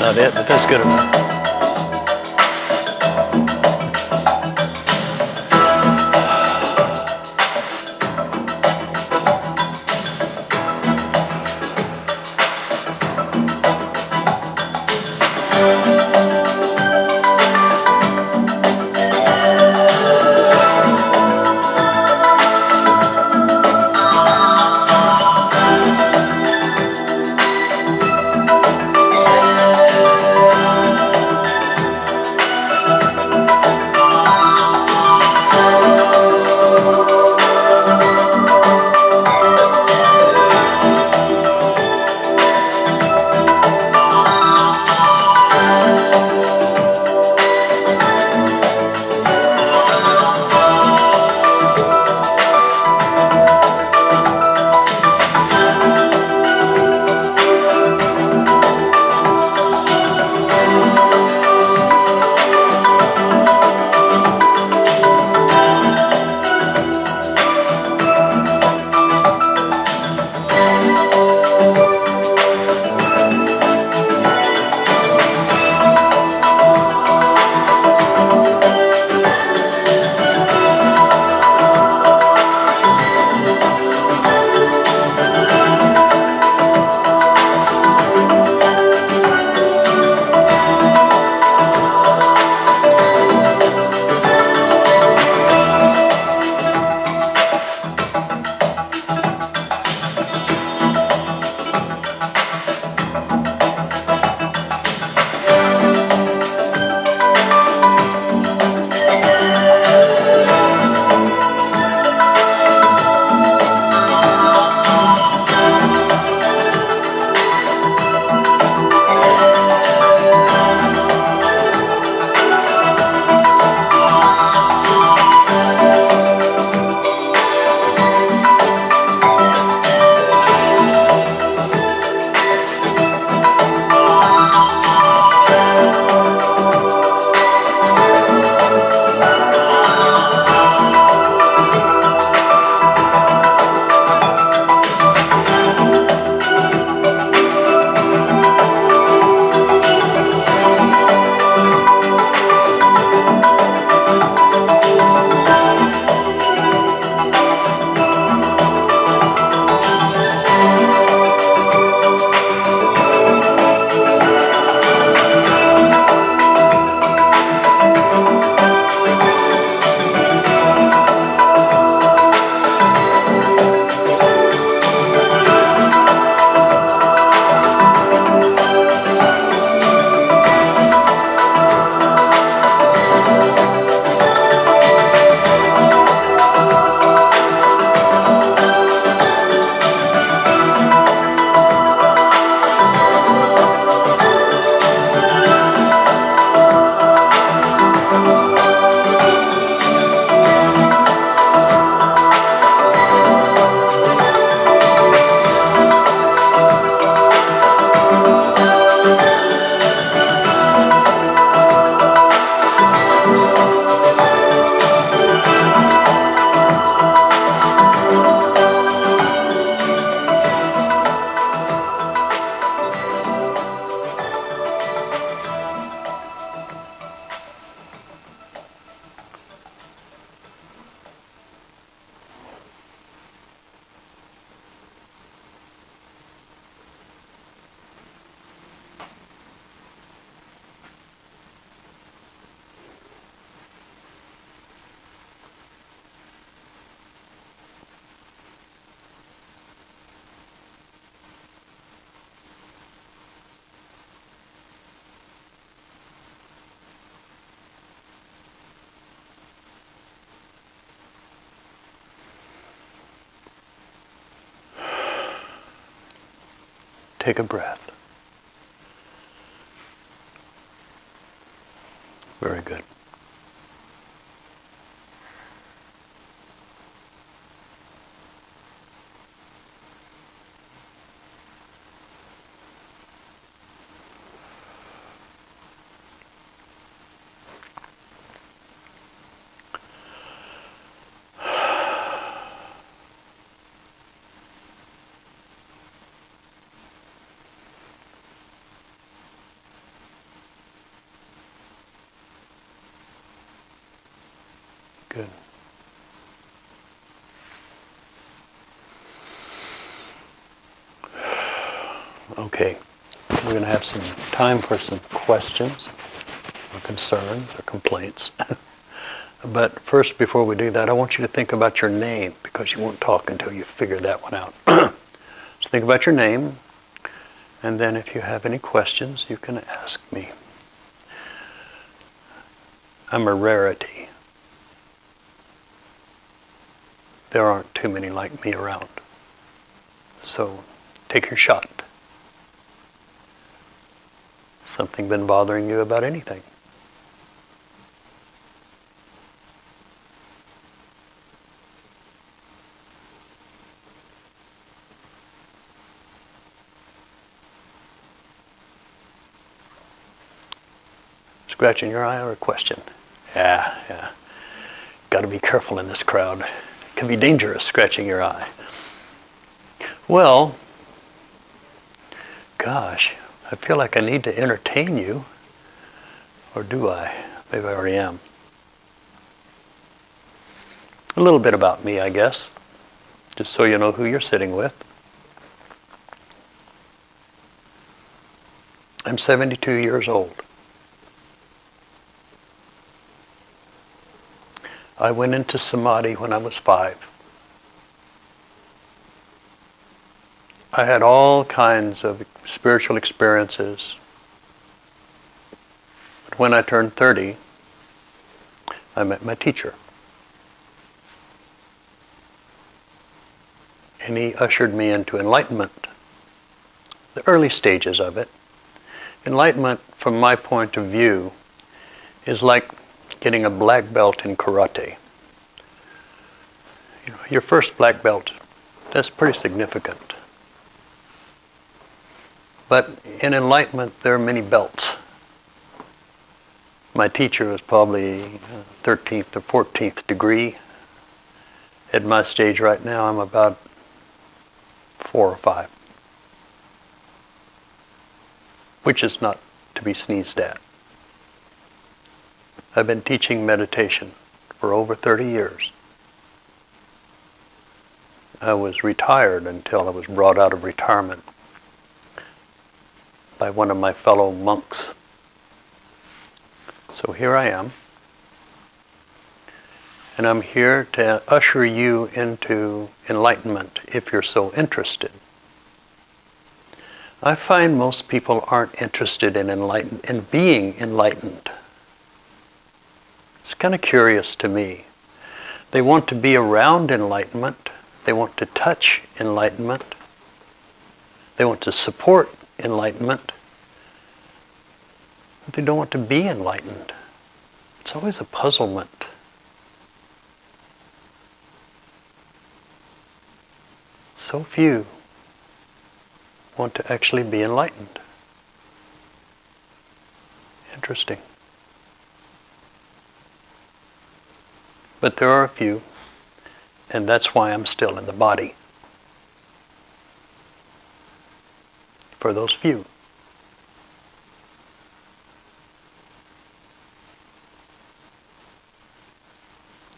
not it, but that's good enough. Take a breath. Very good. Good. Okay. We're going to have some time for some questions or concerns or complaints. But first, before we do that, I want you to think about your name, because you won't talk until you figure that one out. So think about your name, and then if you have any questions, you can ask me. I'm a rarity. There aren't too many like me around. So take your shot. Something been bothering you about anything? Scratching your eye or a question? Yeah. Got to be careful in this crowd. It can be dangerous scratching your eye. Well, gosh, I feel like I need to entertain you. Or do I? Maybe I already am. A little bit about me, I guess, just so you know who you're sitting with. I'm 72 years old. I went into samadhi when I was 5. I had all kinds of spiritual experiences. But when I turned 30, I met my teacher. And he ushered me into enlightenment, the early stages of it. Enlightenment, from my point of view, is like getting a black belt in karate. You know, your first black belt, that's pretty significant. But in enlightenment, there are many belts. My teacher was probably 13th or 14th degree. At my stage right now, I'm about 4 or 5, which is not to be sneezed at. I've been teaching meditation for over 30 years. I was retired until I was brought out of retirement by one of my fellow monks. So here I am, and I'm here to usher you into enlightenment if you're so interested. I find most people aren't interested in being enlightened. It's kind of curious to me. They want to be around enlightenment. They want to touch enlightenment. They want to support enlightenment. But they don't want to be enlightened. It's always a puzzlement. So few want to actually be enlightened. Interesting. But there are a few, and that's why I'm still in the body. For those few.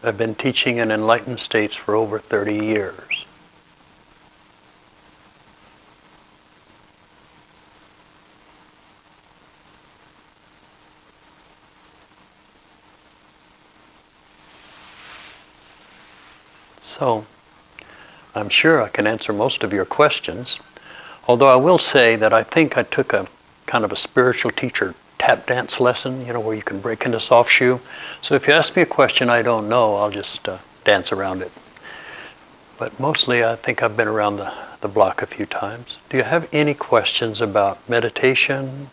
I've been teaching in enlightened states for over 30 years. So, I'm sure I can answer most of your questions, although I will say that I think I took a kind of a spiritual teacher tap dance lesson, where you can break into soft shoe. So if you ask me a question I don't know, I'll just dance around it. But mostly I think I've been around the block a few times. Do you have any questions about meditation,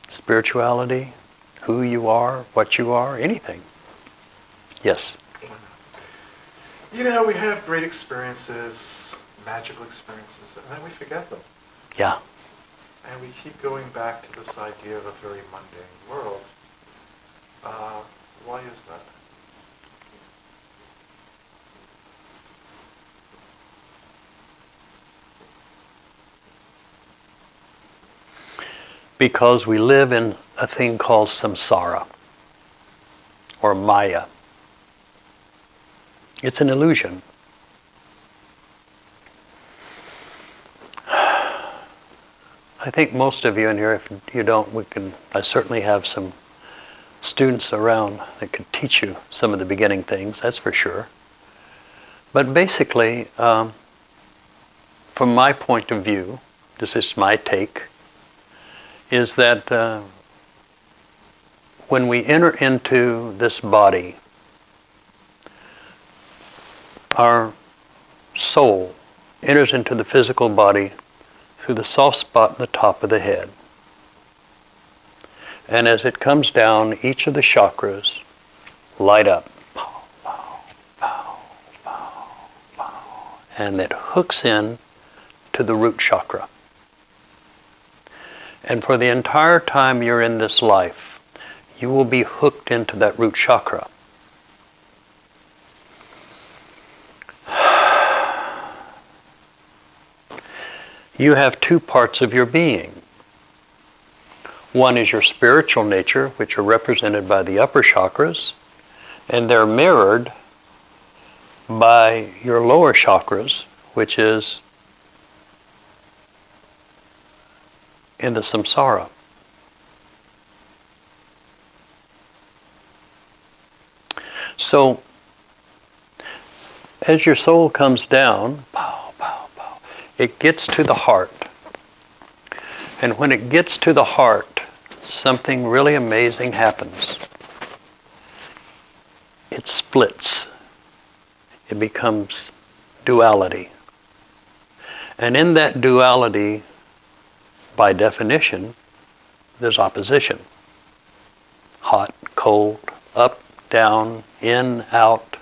spirituality, who you are, what you are, anything? Yes? We have great experiences, magical experiences, and then we forget them. Yeah. And we keep going back to this idea of a very mundane world. Why is that? Because we live in a thing called samsara, or maya. It's an illusion. I think most of you in here, if you don't, I certainly have some students around that could teach you some of the beginning things, that's for sure. But basically, from my point of view, this is my take, is that when we enter into this body, our soul enters into the physical body through the soft spot in the top of the head. And as it comes down, each of the chakras light up. Pow, pow, pow, pow, pow. And it hooks in to the root chakra. And for the entire time you're in this life, you will be hooked into that root chakra. You have two parts of your being. One is your spiritual nature, which are represented by the upper chakras, and they're mirrored by your lower chakras, which is in the samsara. So, as your soul comes down, pow, pow, pow, it gets to the heart. And when it gets to the heart, something really amazing happens. It splits. It becomes duality. And in that duality, by definition, there's opposition. Hot, cold, up, down, in, out,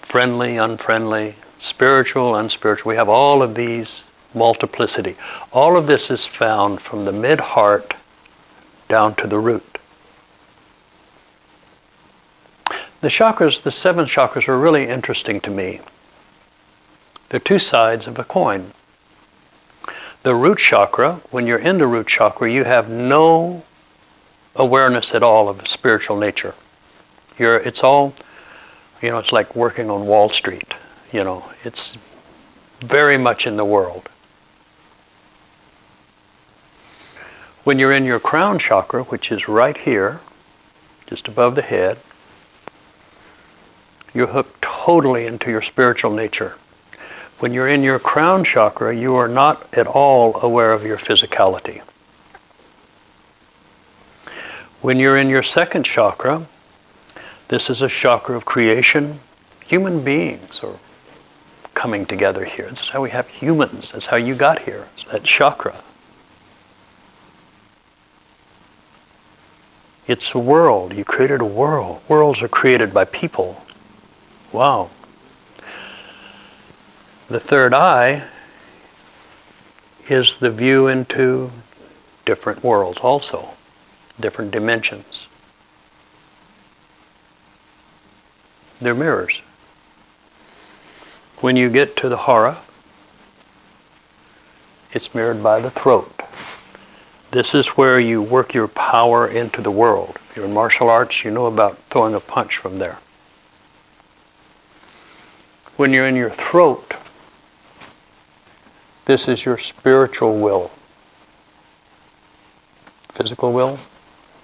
friendly, unfriendly, spiritual, unspiritual. We have all of these multiplicity. All of this is found from the mid-heart down to the root. The chakras, the 7 chakras, are really interesting to me. They're two sides of a coin. The root chakra, when you're in the root chakra, you have no awareness at all of spiritual nature. It's all, it's like working on Wall Street. It's very much in the world. When you're in your crown chakra, which is right here, just above the head, you're hooked totally into your spiritual nature. When you're in your crown chakra, you are not at all aware of your physicality. When you're in your second chakra, this is a chakra of creation. Human beings are coming together here. This is how we have humans. That's how you got here. It's that chakra. It's a world. You created a world. Worlds are created by people. Wow. The third eye is the view into different worlds also, different dimensions. They're mirrors. When you get to the hara, it's mirrored by the throat. This is where you work your power into the world. If you're in martial arts, you know about throwing a punch from there. When you're in your throat, this is your spiritual will. Physical will,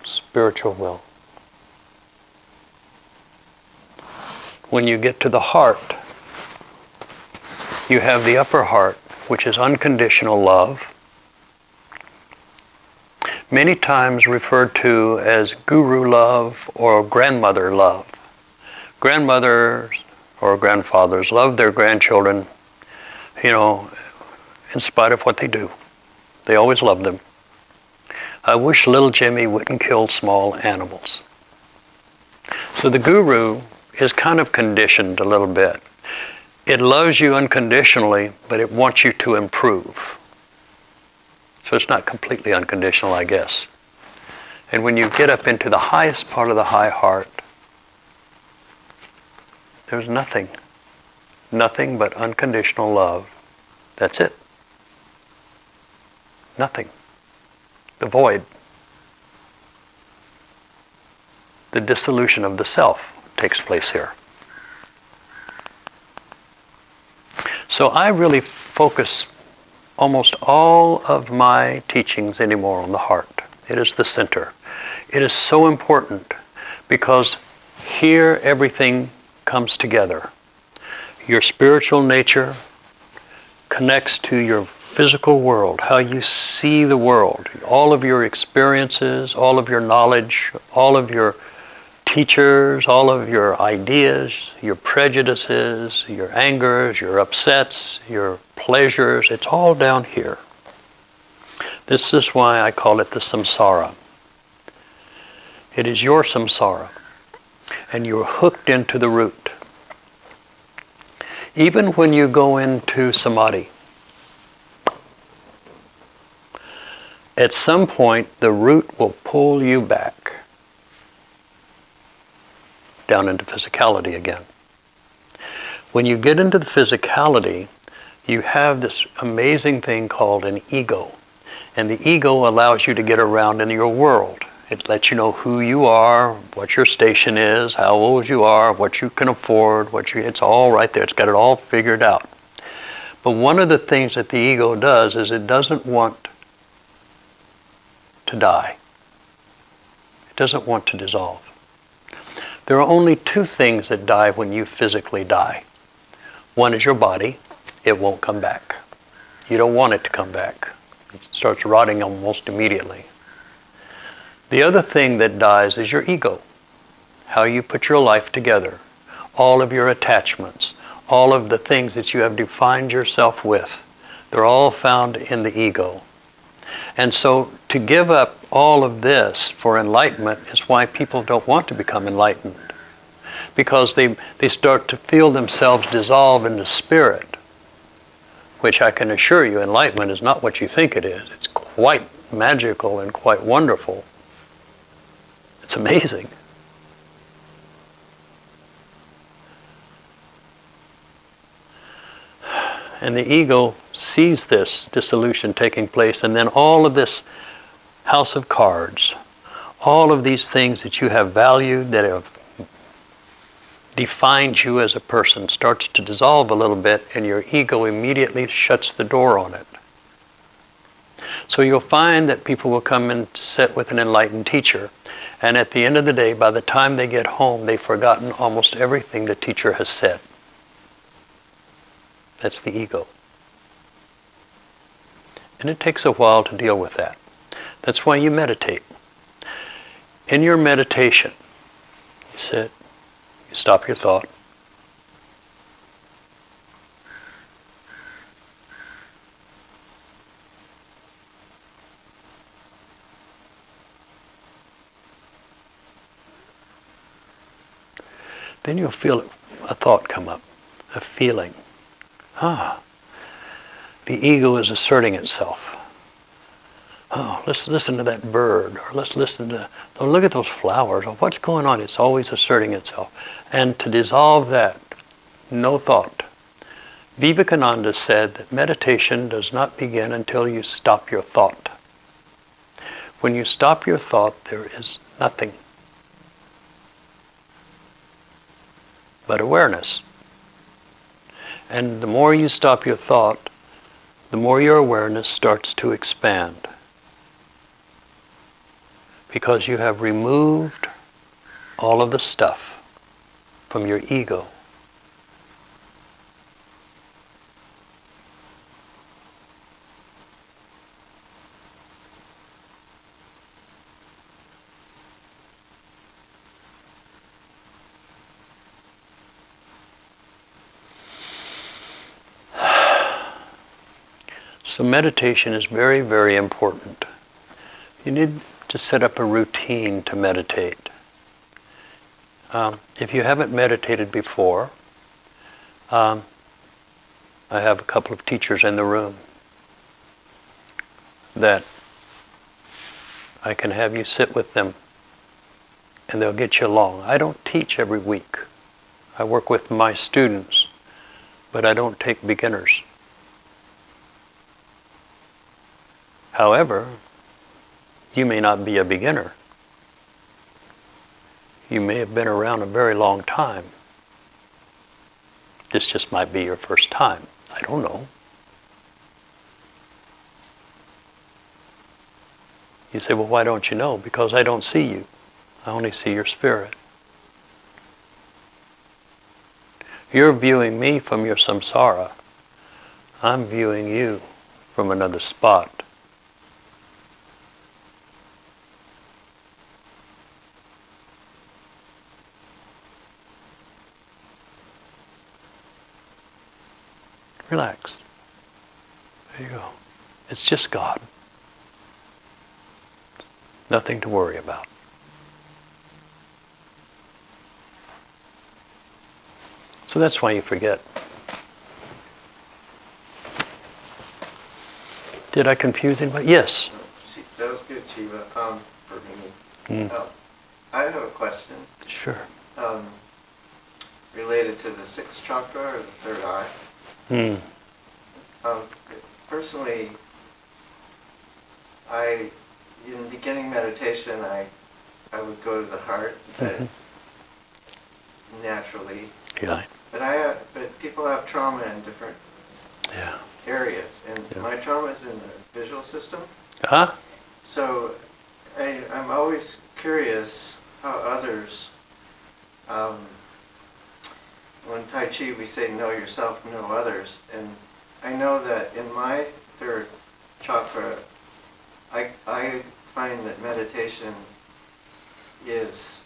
spiritual will. When you get to the heart, you have the upper heart, which is unconditional love, many times referred to as guru love or grandmother love. Grandmothers or grandfathers love their grandchildren, in spite of what they do. They always love them. I wish little Jimmy wouldn't kill small animals. So the guru is kind of conditioned a little bit. It loves you unconditionally, but it wants you to improve. So it's not completely unconditional, I guess. And when you get up into the highest part of the high heart, there's nothing. Nothing but unconditional love. That's it. Nothing. The void. The dissolution of the self takes place here. So I really focus almost all of my teachings anymore on the heart. It is the center. It is so important because here everything comes together. Your spiritual nature connects to your physical world, how you see the world, all of your experiences, all of your knowledge, all of your teachers, all of your ideas, your prejudices, your angers, your upsets, your pleasures. It's all down here. This is why I call it the samsara. It is your samsara, and you're hooked into the root. Even when you go into samadhi, at some point the root will pull you back down into physicality again. When you get into the physicality, you have this amazing thing called an ego. And the ego allows you to get around in your world. It lets you know who you are, what your station is, how old you are, what you can afford, it's all right there. It's got it all figured out. But one of the things that the ego does is it doesn't want to die. It doesn't want to dissolve. There are only two things that die when you physically die. One is your body. It won't come back. You don't want it to come back. It starts rotting almost immediately. The other thing that dies is your ego. How you put your life together. All of your attachments. All of the things that you have defined yourself with. They're all found in the ego. And so to give up all of this for enlightenment is why people don't want to become enlightened. Because they start to feel themselves dissolve into spirit. Which I can assure you, enlightenment is not what you think it is. It's quite magical and quite wonderful. It's amazing. And the ego sees this dissolution taking place, and then all of this house of cards, all of these things that you have valued, that have defined you as a person, starts to dissolve a little bit, and your ego immediately shuts the door on it. So you'll find that people will come and sit with an enlightened teacher, and at the end of the day, by the time they get home, they've forgotten almost everything the teacher has said. That's the ego. And it takes a while to deal with that. That's why you meditate. In your meditation, you sit, you stop your thought. Then you'll feel a thought come up, a feeling. The ego is asserting itself. Oh, let's listen to that bird, or let's listen to, oh, look at those flowers, or what's going on? It's always asserting itself. And to dissolve that, no thought. Vivekananda said that meditation does not begin until you stop your thought. When you stop your thought, there is nothing but awareness. And the more you stop your thought, the more your awareness starts to expand. Because you have removed all of the stuff from your ego. So meditation is very, very important. You need to set up a routine to meditate. If you haven't meditated before, I have a couple of teachers in the room that I can have you sit with them and they'll get you along. I don't teach every week. I work with my students, but I don't take beginners. However, you may not be a beginner. You may have been around a very long time. This just might be your first time. I don't know. You say, well, why don't you know? Because I don't see you. I only see your spirit. You're viewing me from your samsara. I'm viewing you from another spot. Relax. There you go. It's just God. Nothing to worry about. So that's why you forget. Did I confuse anybody? Yes. That was good, Shiva, for me. Mm. I have a question. Sure. Related to the sixth chakra or the third eye. Mm. Personally, in beginning meditation, I would go to the heart, but naturally. Yeah. But people have trauma in different areas, and my trauma is in the visual system. Huh? So I'm always curious how others. When Tai Chi we say know yourself, know others, and I know that in my third chakra, I find that meditation is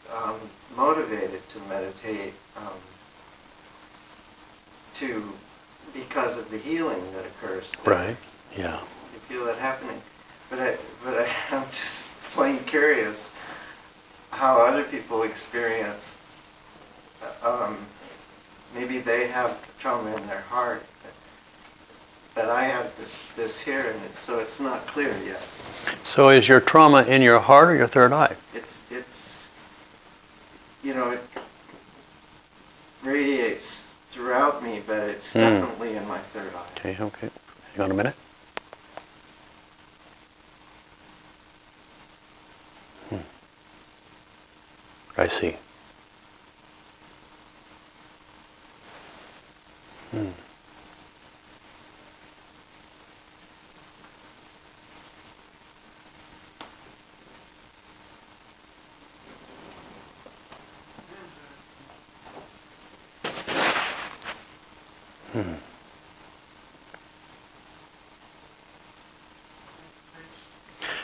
motivated to meditate because of the healing that occurs. Right. Yeah. You feel that happening, but I'm just plain curious how other people experience. Maybe they have trauma in their heart, but I have this here, and it's not clear yet. So is your trauma in your heart or your third eye? It's it radiates throughout me, but it's definitely in my third eye. Okay. Hang on a minute. I see.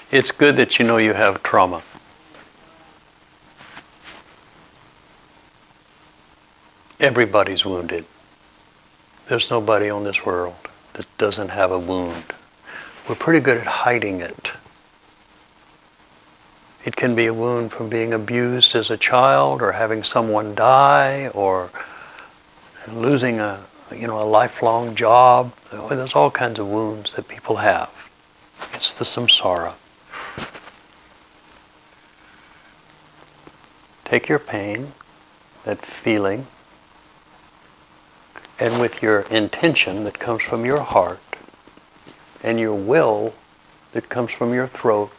It's good that you know you have trauma. Everybody's wounded. There's nobody on this world that doesn't have a wound. We're pretty good at hiding it. It can be a wound from being abused as a child, or having someone die, or losing a lifelong job. There's all kinds of wounds that people have. It's the samsara. Take your pain, that feeling, and with your intention that comes from your heart and your will that comes from your throat,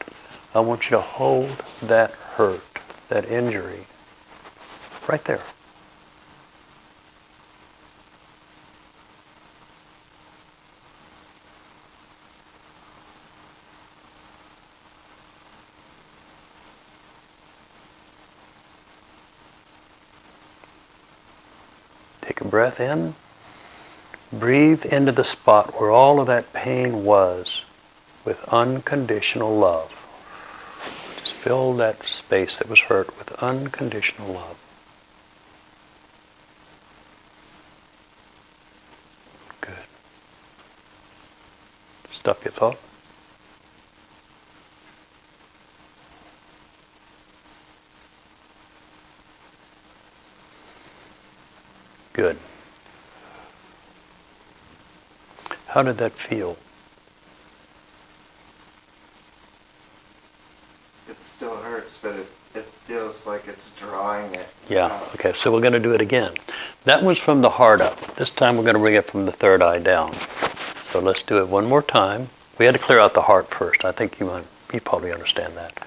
I want you to hold that hurt, that injury, right there. Take a breath in. Breathe into the spot where all of that pain was with unconditional love. Just fill that space that was hurt with unconditional love. Good. Stuff you thought? Good. How did that feel? It still hurts, but it feels like it's drawing it. Yeah, okay, so we're going to do it again. That was from the heart up. This time we're going to bring it from the third eye down. So let's do it one more time. We had to clear out the heart first. I think you probably understand that.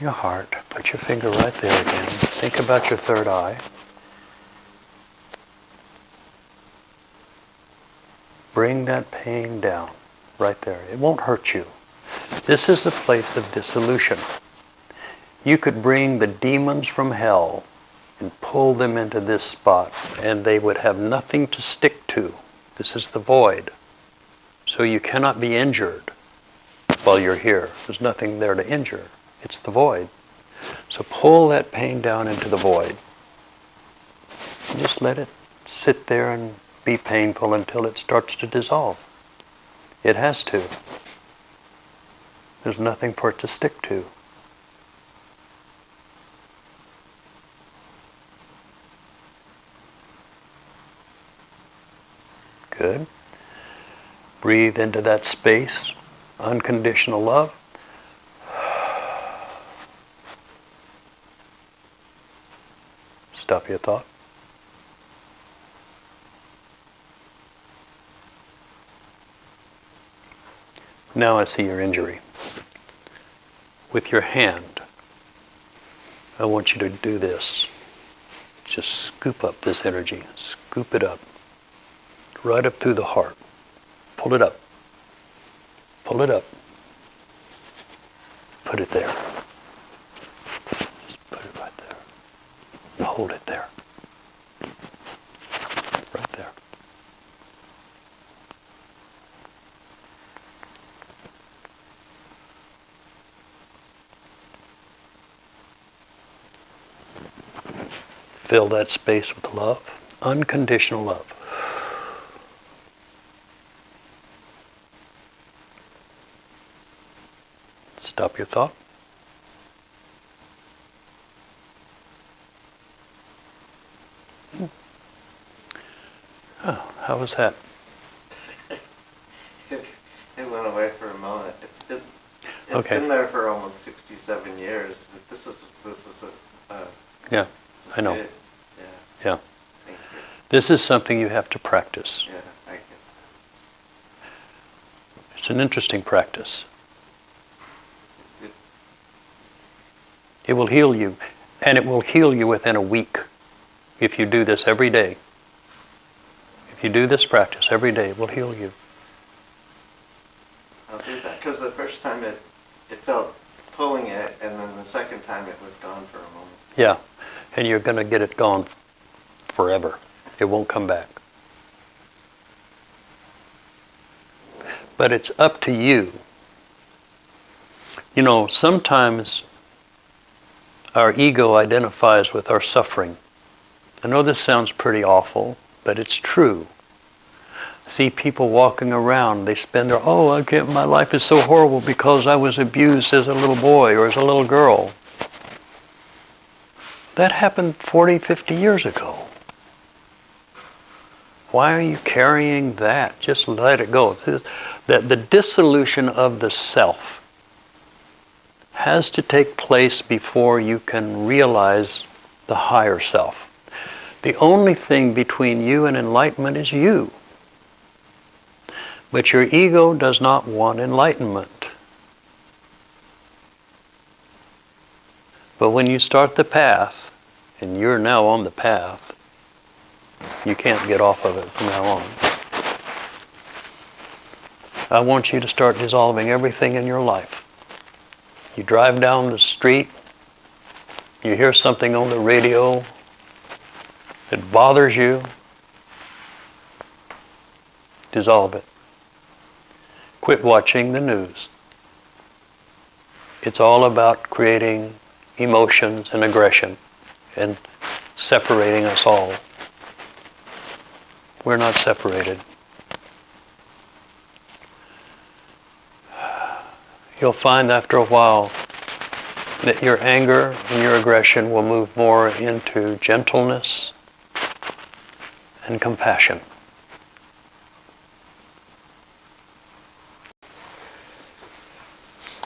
Your heart, put your finger right there again. Think about your third eye. Bring that pain down, right there. It won't hurt you. This is the place of dissolution. You could bring the demons from hell and pull them into this spot, and they would have nothing to stick to. This is the void. So you cannot be injured while you're here. There's nothing there to injure. It's the void. So pull that pain down into the void. And just let it sit there and be painful until it starts to dissolve. It has to. There's nothing for it to stick to. Good. Breathe into that space. Unconditional love. Stop your thought. Now I see your injury. With your hand, I want you to do this. Just scoop up this energy. Scoop it up. Right up through the heart. Pull it up. Pull it up. Put it there. Just put it right there. Hold it there. Right there. Fill that space with love, unconditional love. Stop your thought. Oh, how was that? It went away for a moment. It's Okay. been there for almost 67 years, but this is Yeah, I know. good. Yeah. Yeah. Thank you. This is something you have to practice. Yeah, thank you. It's an interesting practice. It will heal you, and it will heal you within a week if you do this every day. If you do this practice every day, it will heal you. I'll do that, because the first time it felt pulling it, and then the second time it was gone for a moment. Yeah, and you're going to get it gone forever. It won't come back. But it's up to you. You know, sometimes our ego identifies with our suffering. I know this sounds pretty awful, but it's true. I see people walking around, they spend their, my life is so horrible because I was abused as a little boy or as a little girl. That happened 40, 50 years ago. Why are you carrying that? Just let it go. The dissolution of the self has to take place before you can realize the higher self. The only thing between you and enlightenment is you. But your ego does not want enlightenment. But when you start the path, and you're now on the path, you can't get off of it from now on. I want you to start dissolving everything in your life. You drive down the street, you hear something on the radio that bothers you, dissolve it. Quit watching the news. It's all about creating emotions and aggression and separating us all. We're not separated. You'll find after a while that your anger and your aggression will move more into gentleness and compassion.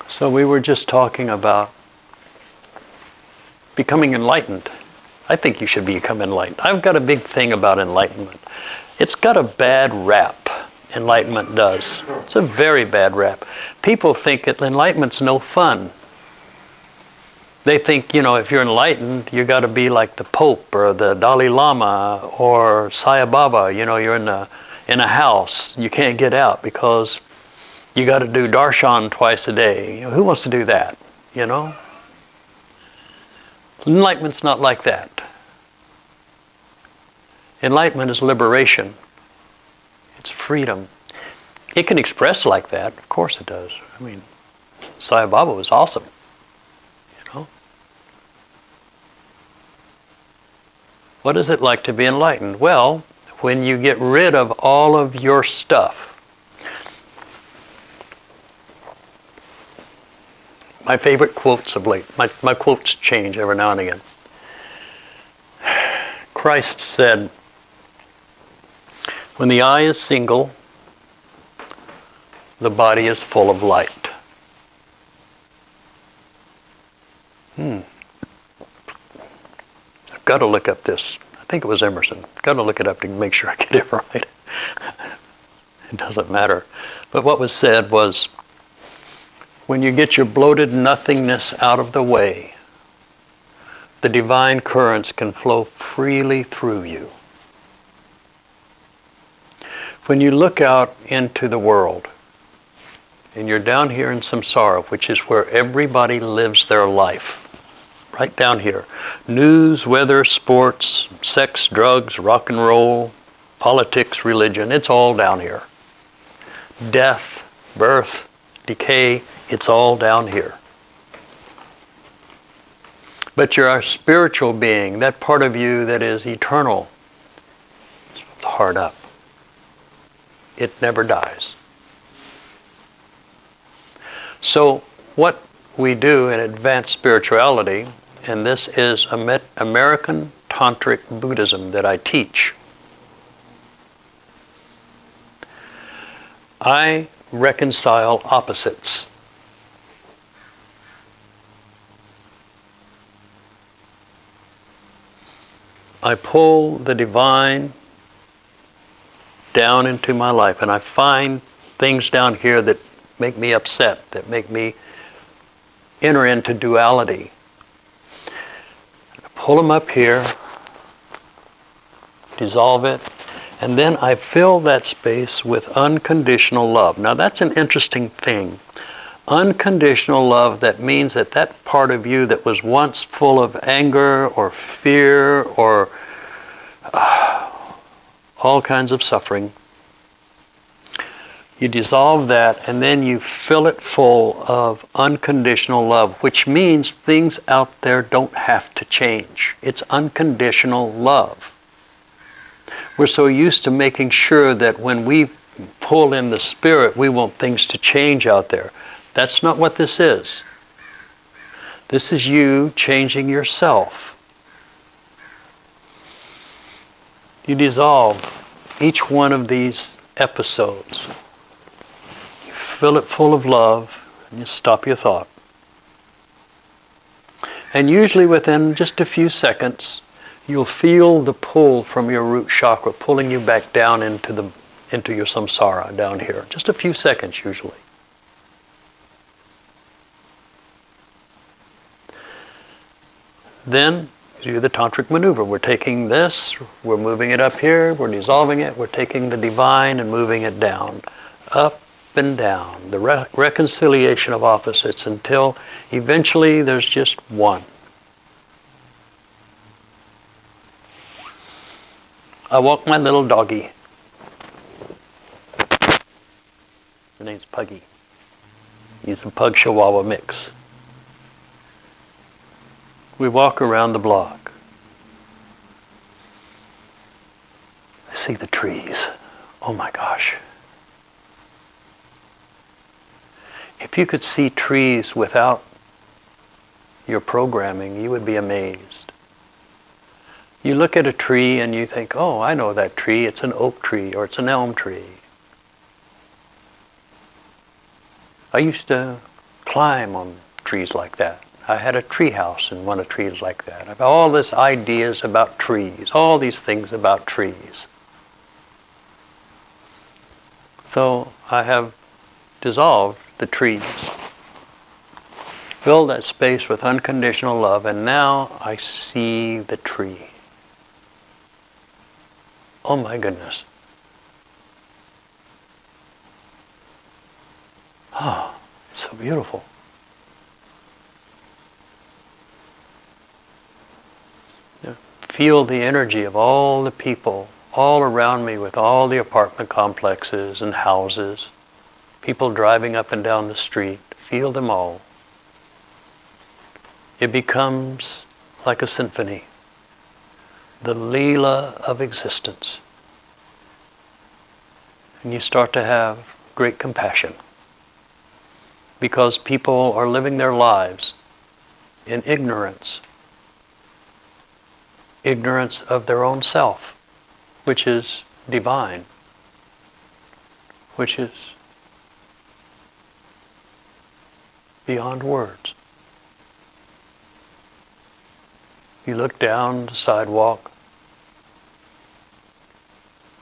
So we were just talking about becoming enlightened. I think you should become enlightened. I've got a big thing about enlightenment. It's got a bad rap. Enlightenment does. It's a very bad rap. People think that enlightenment's no fun. They think, if you're enlightened, you got to be like the Pope or the Dalai Lama or Sai Baba. You're in the in a house, you can't get out because you got to do darshan twice a day. Who wants to do that, you know? Enlightenment's not like that. Enlightenment is liberation. It's freedom. It can express like that. Of course it does. I mean, Sai Baba was awesome, you know? What is it like to be enlightened? Well, when you get rid of all of your stuff. My favorite quotes of late. My quotes change every now and again. Christ said, when the eye is single, the body is full of light. I've got to look up this. I think it was Emerson. I've got to look it up to make sure I get it right. It doesn't matter. But what was said was, when you get your bloated nothingness out of the way, the divine currents can flow freely through you. When you look out into the world, and you're down here in samsara, which is where everybody lives their life, right down here. News, weather, sports, sex, drugs, rock and roll, politics, religion, it's all down here. Death, birth, decay, it's all down here. But you're a spiritual being, that part of you that is eternal. It's hard up. It never dies. So what we do in advanced spirituality, and this is American Tantric Buddhism that I teach, I reconcile opposites. I pull the divine down into my life, and I find things down here that make me upset, that make me enter into duality. I pull them up here, dissolve it, and then I fill that space with unconditional love. Now that's an interesting thing. Unconditional love, that means that that part of you that was once full of anger or fear or all kinds of suffering, you dissolve that and then you fill it full of unconditional love, which means things out there don't have to change. It's unconditional love. We're so used to making sure that when we pull in the spirit, we want things to change out there. That's not what this is. This is you changing yourself. You dissolve each one of these episodes. You fill it full of love, and you stop your thought. And usually within just a few seconds, you'll feel the pull from your root chakra pulling you back down into your samsara down here. Just a few seconds usually. Then do the tantric maneuver. We're taking this, we're moving it up here, we're dissolving it, we're taking the divine and moving it down, up and down, the reconciliation of opposites until eventually there's just one. I walk my little doggy. Her name's Puggy. He's a pug chihuahua mix. We walk around the block. I see the trees. Oh my gosh. If you could see trees without your programming, you would be amazed. You look at a tree and you think, oh, I know that tree. It's an oak tree or it's an elm tree. I used to climb on trees like that. I had a tree house in one of trees like that. I have all these ideas about trees, all these things about trees. So I have dissolved the trees, filled that space with unconditional love, and now I see the tree. Oh my goodness. Ah, so beautiful. Feel the energy of all the people all around me with all the apartment complexes and houses, people driving up and down the street. Feel them all. It becomes like a symphony, the Leela of existence. And you start to have great compassion because people are living their lives in ignorance of their own self, which is divine, which is beyond words. You look down the sidewalk,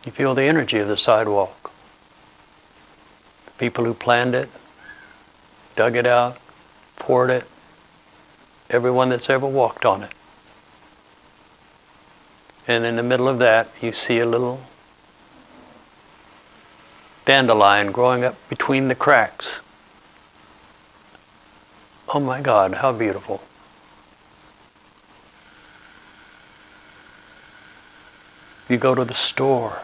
you feel the energy of the sidewalk. The people who planned it, dug it out, poured it, everyone that's ever walked on it. And in the middle of that, you see a little dandelion growing up between the cracks. Oh my God, how beautiful. You go to the store.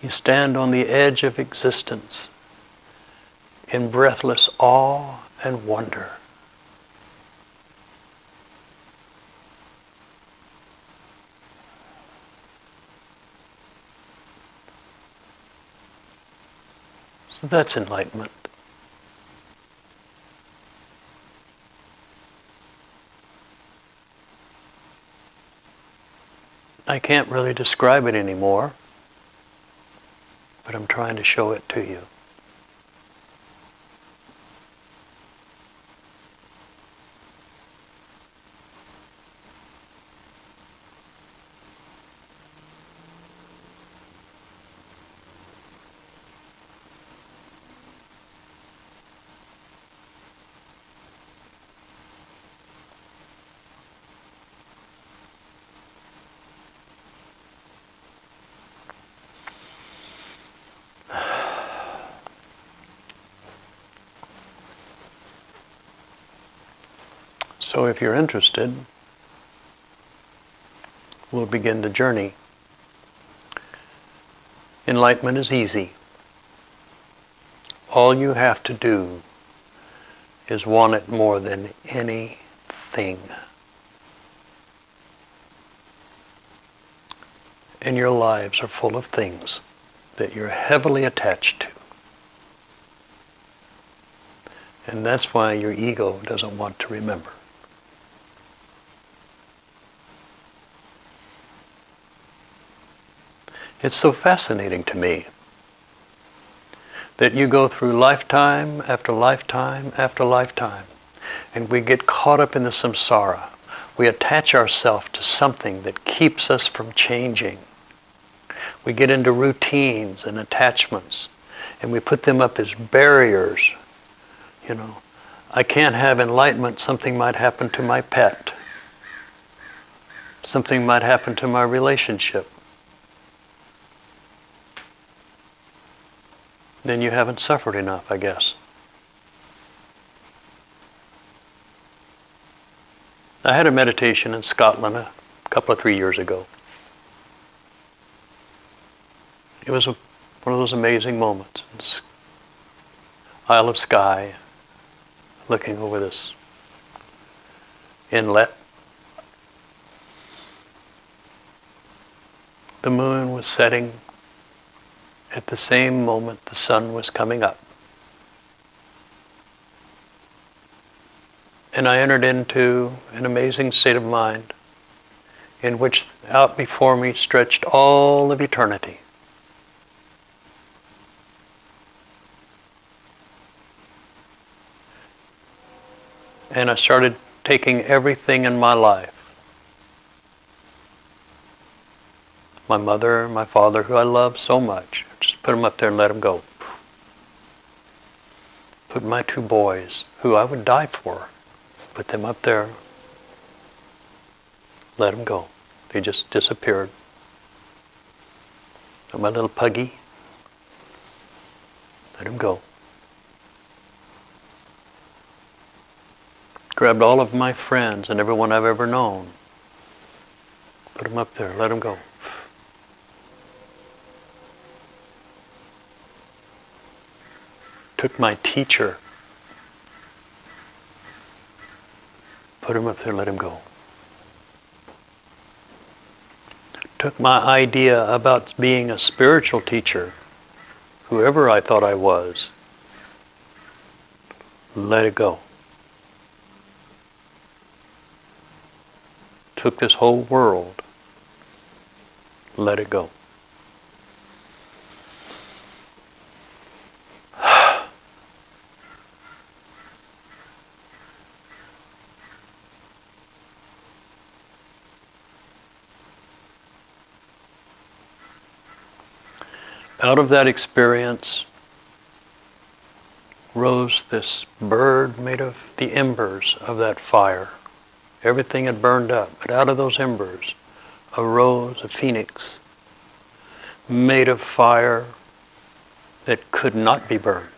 You stand on the edge of existence in breathless awe and wonder. So that's enlightenment. I can't really describe it anymore, but I'm trying to show it to you. So if you're interested, we'll begin the journey. Enlightenment is easy. All you have to do is want it more than anything. And your lives are full of things that you're heavily attached to. And that's why your ego doesn't want to remember. It's so fascinating to me that you go through lifetime after lifetime after lifetime, and we get caught up in the samsara. We attach ourselves to something that keeps us from changing. We get into routines and attachments, and we put them up as barriers. You know, I can't have enlightenment. Something might happen to my pet. Something might happen to my relationship. Then you haven't suffered enough, I guess. I had a meditation in Scotland a couple of 3 years ago. It was one of those amazing moments. Isle of Skye, looking over this inlet. The moon was setting. At the same moment, the sun was coming up. And I entered into an amazing state of mind in which out before me stretched all of eternity. And I started taking everything in my life. My mother, my father, who I love so much, just put them up there and let them go. Put my 2 boys, who I would die for. Put them up there. Let them go. They just disappeared. And my little puggy, let him go. Grabbed all of my friends and everyone I've ever known. Put them up there. Let them go. Took my teacher. Put him up there. Let him go. Took my idea about being a spiritual teacher, whoever I thought I was. Let it go. Took this whole world. Let it go. Out of that experience rose this bird made of the embers of that fire. Everything had burned up, but out of those embers arose a phoenix made of fire that could not be burned.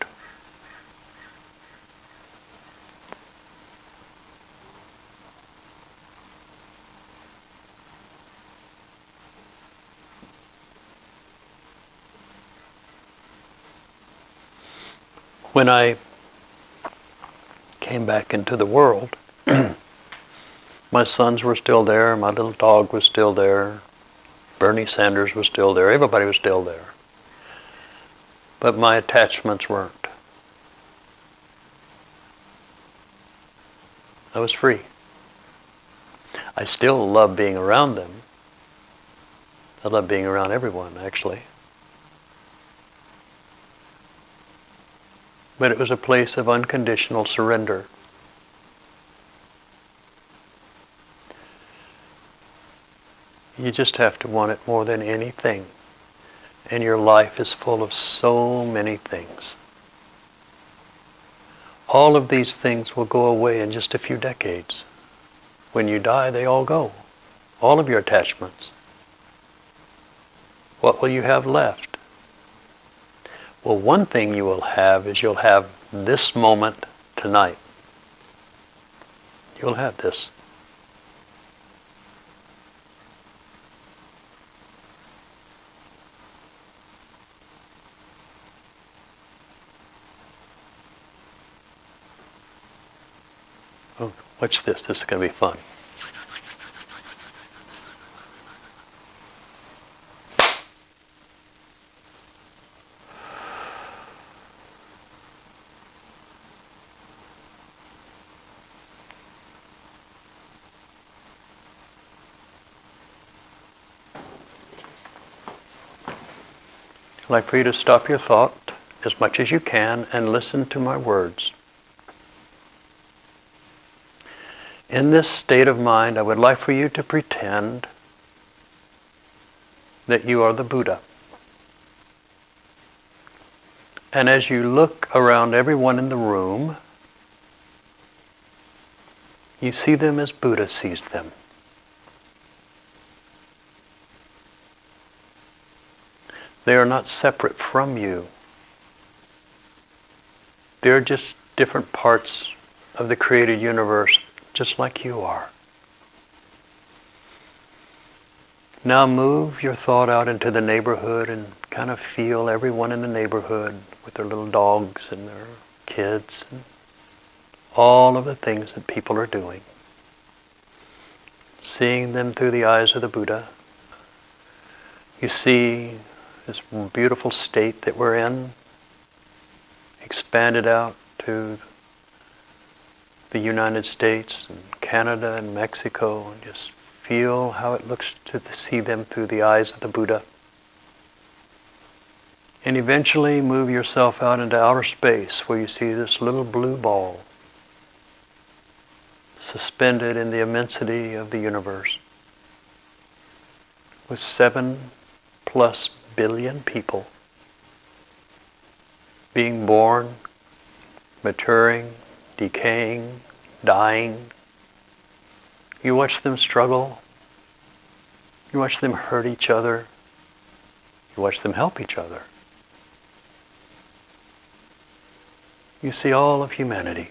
When I came back into the world, my sons were still there, my little dog was still there, Bernie Sanders was still there, everybody was still there. But my attachments weren't. I was free. I still love being around them. I love being around everyone, actually. But it was a place of unconditional surrender. You just have to want it more than anything. And your life is full of so many things. All of these things will go away in just a few decades. When you die, they all go. All of your attachments. What will you have left? Well, one thing you will have is you'll have this moment tonight. You'll have this. Oh, watch this. This is going to be fun. I'd like for you to stop your thought as much as you can and listen to my words. In this state of mind, I would like for you to pretend that you are the Buddha. And as you look around everyone in the room, you see them as Buddha sees them. They are not separate from you. They're just different parts of the created universe, just like you are. Now move your thought out into the neighborhood and kind of feel everyone in the neighborhood with their little dogs and their kids and all of the things that people are doing. Seeing them through the eyes of the Buddha. You see this beautiful state that we're in, expanded out to the United States and Canada and Mexico, and just feel how it looks to see them through the eyes of the Buddha. And eventually move yourself out into outer space where you see this little blue ball suspended in the immensity of the universe with 7+ billion people being born, maturing, decaying, dying. You watch them struggle. You watch them hurt each other. You watch them help each other. You see all of humanity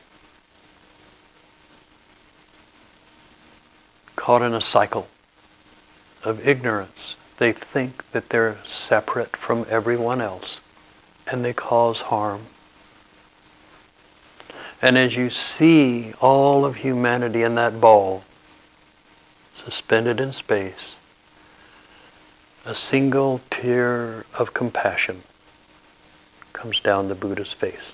caught in a cycle of ignorance. They think that they're separate from everyone else, and they cause harm. And as you see all of humanity in that ball, suspended in space, a single tear of compassion comes down the Buddha's face.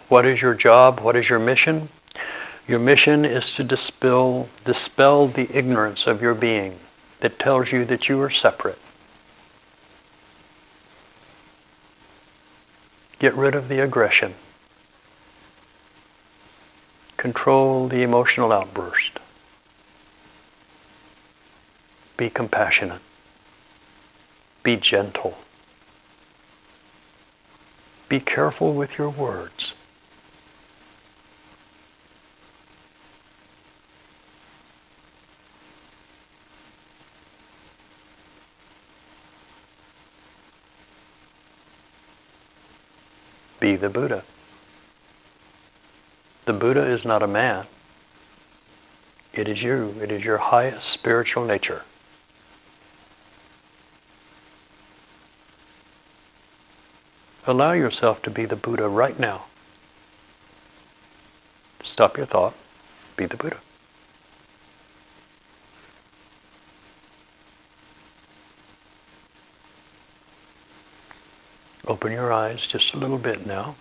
What is your job? What is your mission? Your mission is to dispel the ignorance of your being that tells you that you are separate. Get rid of the aggression. Control the emotional outburst. Be compassionate. Be gentle. Be careful with your words. Be the Buddha. The Buddha is not a man. It is you. It is your highest spiritual nature. Allow yourself to be the Buddha right now. Stop your thought. Be the Buddha. Open your eyes just a little bit now.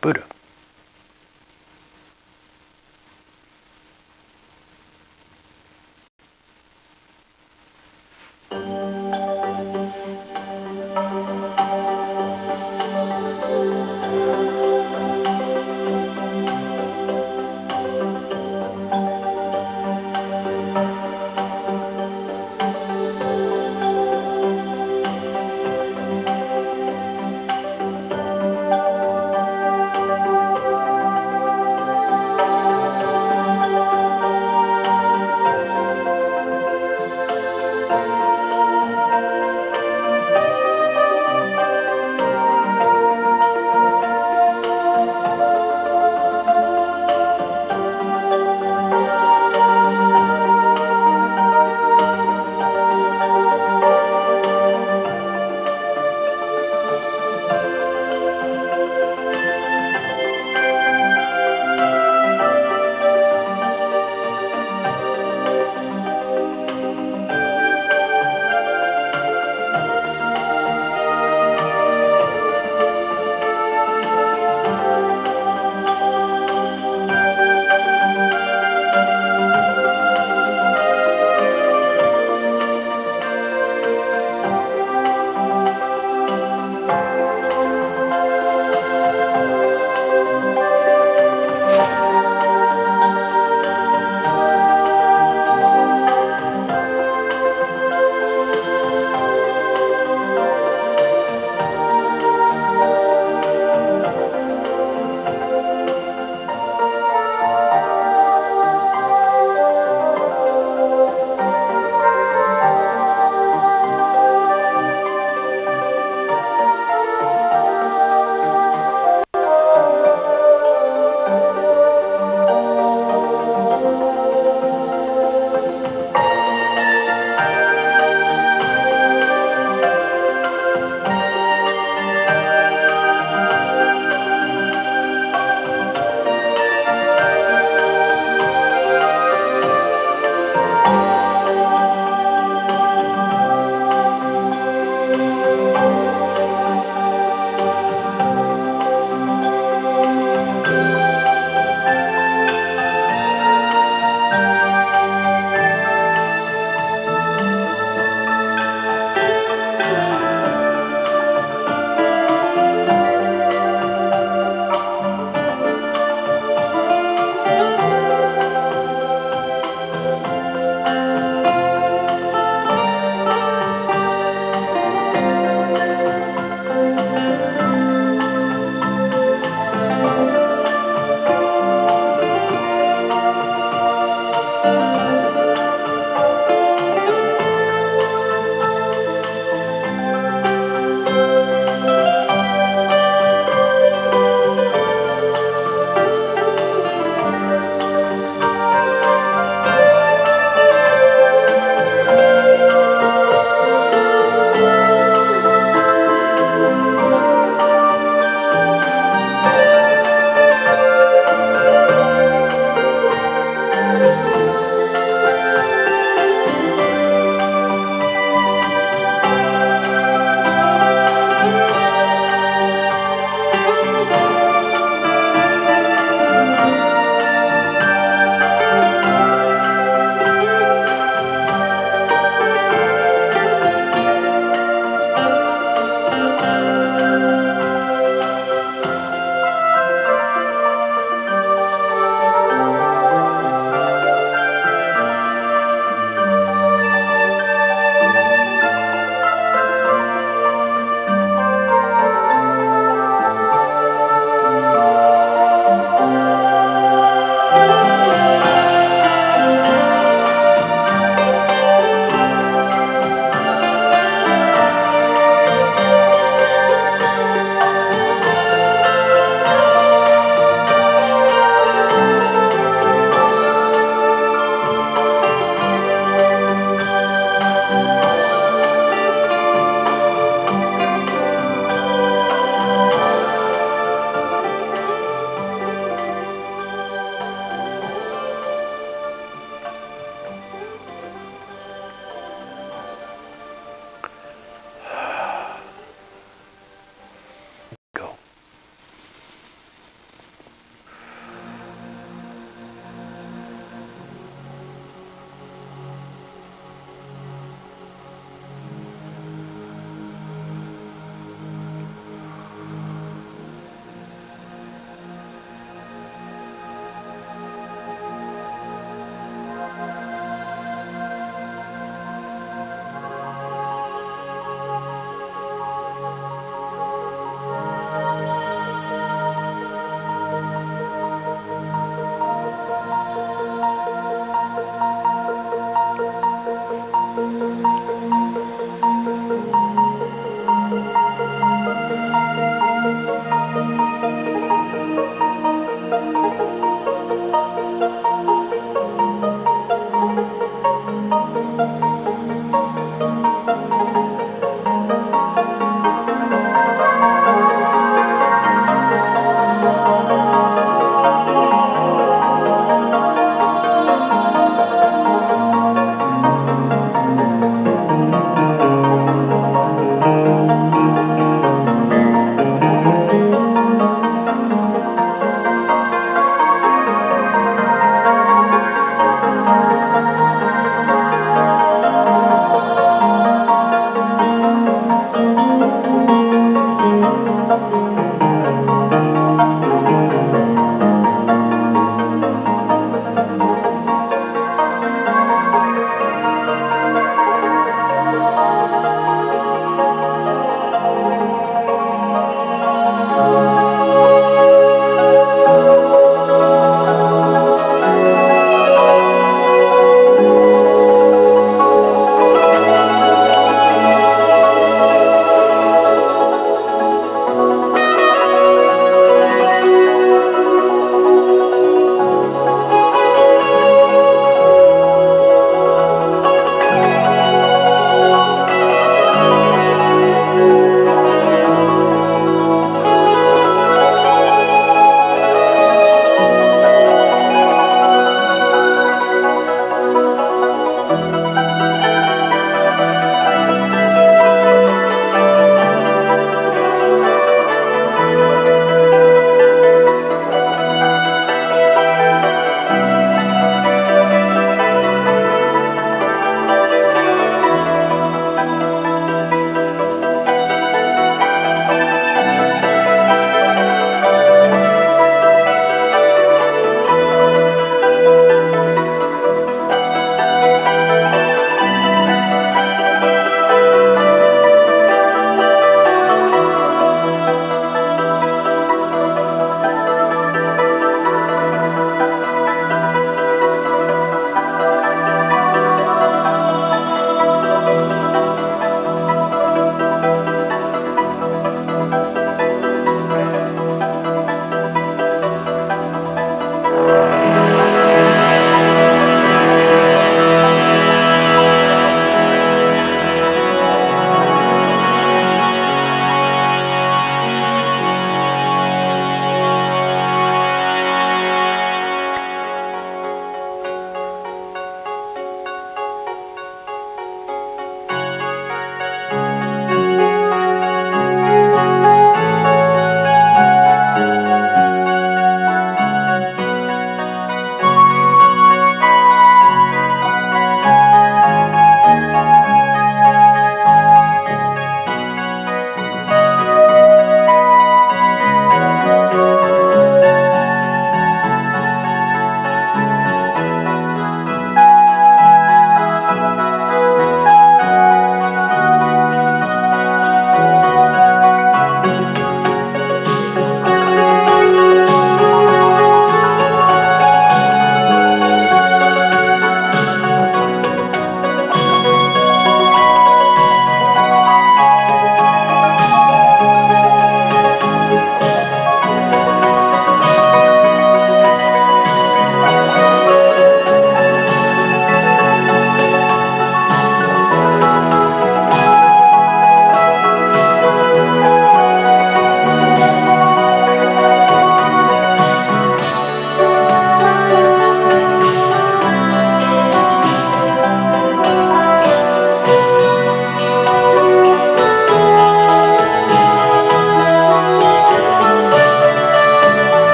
Buddha.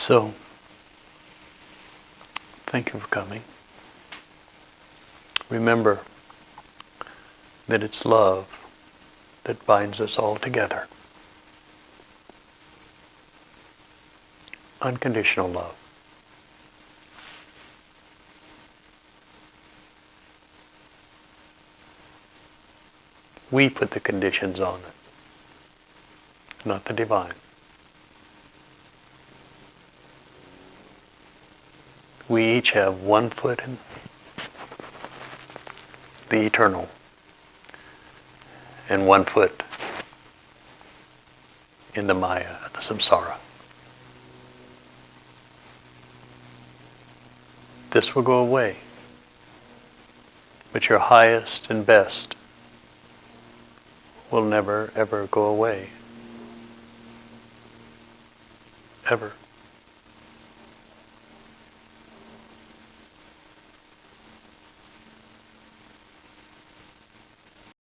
So, thank you for coming. Remember that it's love that binds us all together. Unconditional love. We put the conditions on it, not the divine. We each have one foot in the eternal and one foot in the Maya, the samsara. This will go away, but your highest and best will never, ever go away. Ever.